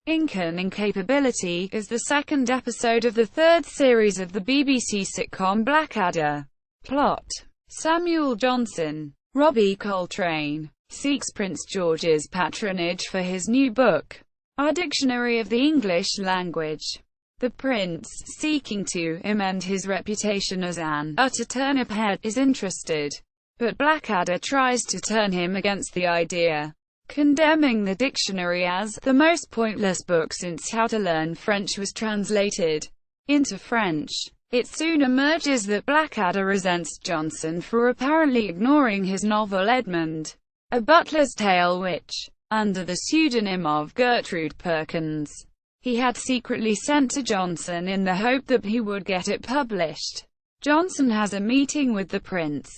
Incapability is the second episode of the third series of the BBC sitcom Blackadder. Plot: Samuel Johnson, Robbie Coltrane, seeks Prince George's patronage for his new book, A Dictionary of the English Language. The prince, seeking to amend his reputation as an utter turnip-head, is interested, but Blackadder tries to turn him against the idea, condemning the dictionary as the most pointless book since How to Learn French was translated into French. It soon emerges that Blackadder resents Johnson for apparently ignoring his novel Edmund, A Butler's Tale, which, under the pseudonym of Gertrude Perkins, he had secretly sent to Johnson in the hope that he would get it published. Johnson has a meeting with the prince,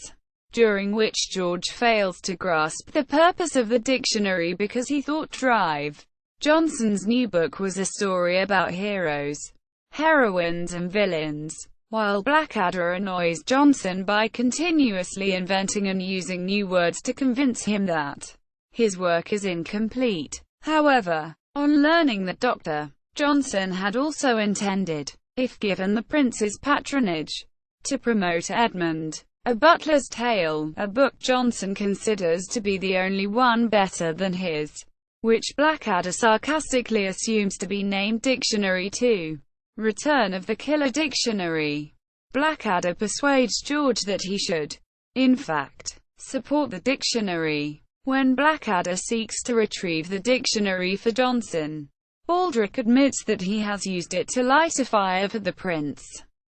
during which George fails to grasp the purpose of the dictionary because he thought Drive Johnson's new book was a story about heroes, heroines and villains, while Blackadder annoys Johnson by continuously inventing and using new words to convince him that his work is incomplete. However, on learning that Dr. Johnson had also intended, if given the prince's patronage, to promote Edmund, A Butler's Tale, a book Johnson considers to be the only one better than his, which Blackadder sarcastically assumes to be named Dictionary 2, Return of the Killer Dictionary. Blackadder persuades George that he should, in fact, support the dictionary. When Blackadder seeks to retrieve the dictionary for Johnson, Baldric admits that he has used it to light a fire for the prince.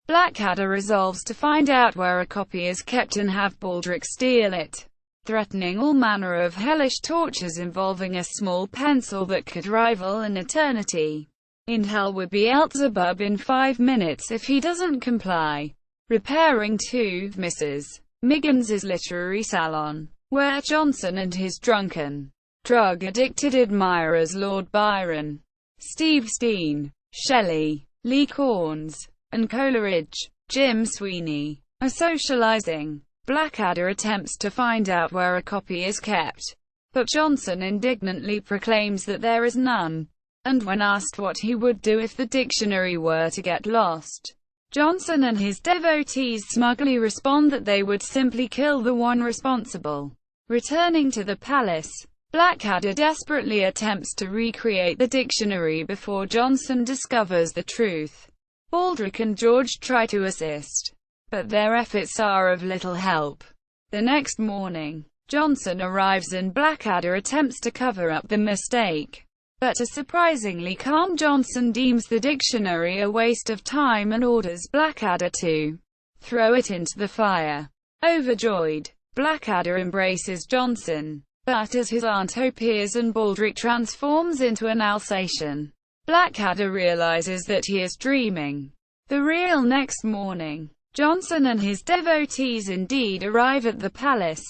Blackadder resolves to find out where a copy is kept and have Baldric steal it, threatening all manner of hellish tortures involving a small pencil that could rival an eternity in hell with Beelzebub in 5 minutes if he doesn't comply. Repairing to Mrs. Miggins's literary salon, where Johnson and his drunken, drug-addicted admirers Lord Byron, Steve Steen, Shelley, Lee Corns, and Coleridge, Jim Sweeney, are socializing. Blackadder attempts to find out where a copy is kept, but Johnson indignantly proclaims that there is none, and when asked what he would do if the dictionary were to get lost, Johnson and his devotees smugly respond that they would simply kill the one responsible. Returning to the palace, Blackadder desperately attempts to recreate the dictionary before Johnson discovers the truth. Baldric and George try to assist, but their efforts are of little help. The next morning, Johnson arrives and Blackadder attempts to cover up the mistake, but a surprisingly calm Johnson deems the dictionary a waste of time and orders Blackadder to throw it into the fire. Overjoyed, Blackadder embraces Johnson, but as his aunt appears and Baldric transforms into an Alsatian, Blackadder realizes that he is dreaming. The real next morning, Johnson and his devotees indeed arrive at the palace,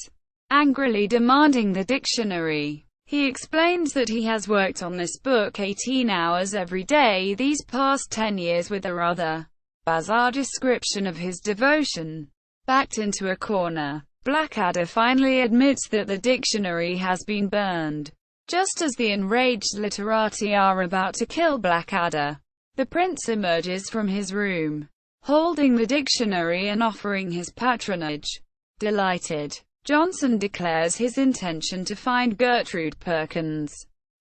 angrily demanding the dictionary. He explains that he has worked on this book 18 hours every day these past 10 years with a rather bizarre description of his devotion. Backed into a corner, Blackadder finally admits that the dictionary has been burned. Just as the enraged literati are about to kill Blackadder, the prince emerges from his room, holding the dictionary and offering his patronage. Delighted, Johnson declares his intention to find Gertrude Perkins,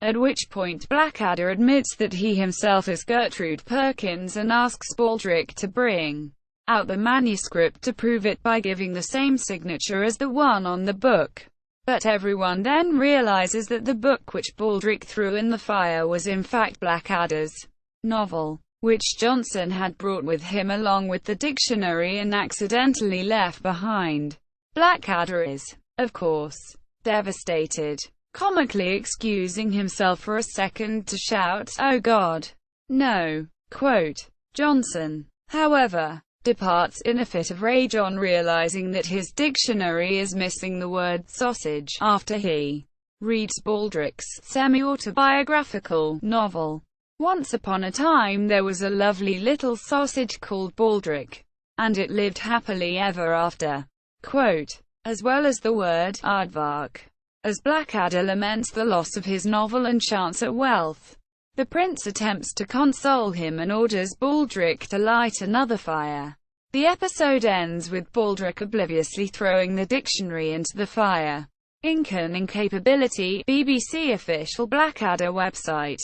at which point Blackadder admits that he himself is Gertrude Perkins and asks Baldric to bring out the manuscript to prove it by giving the same signature as the one on the book. But everyone then realizes that the book which Baldric threw in the fire was in fact Blackadder's novel, which Johnson had brought with him along with the dictionary and accidentally left behind. Blackadder is, of course, devastated, comically excusing himself for a second to shout, "Oh God, no!" Quote. Johnson, however, departs in a fit of rage on realizing that his dictionary is missing the word sausage after he reads Baldric's semi-autobiographical novel. Once upon a time there was a lovely little sausage called Baldric, and it lived happily ever after. Quote. As well as the word aardvark. As Blackadder laments the loss of his novel and chants at wealth, The prince attempts to console him and orders Baldric to light another fire. The episode ends with Baldric obliviously throwing the dictionary into the fire. Incapability, BBC official Blackadder website.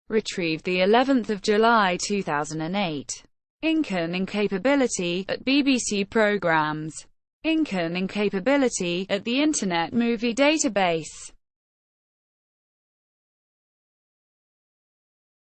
Retrieved the 11th of July 2008. Incapability at BBC Programs. Incapability at the Internet Movie Database.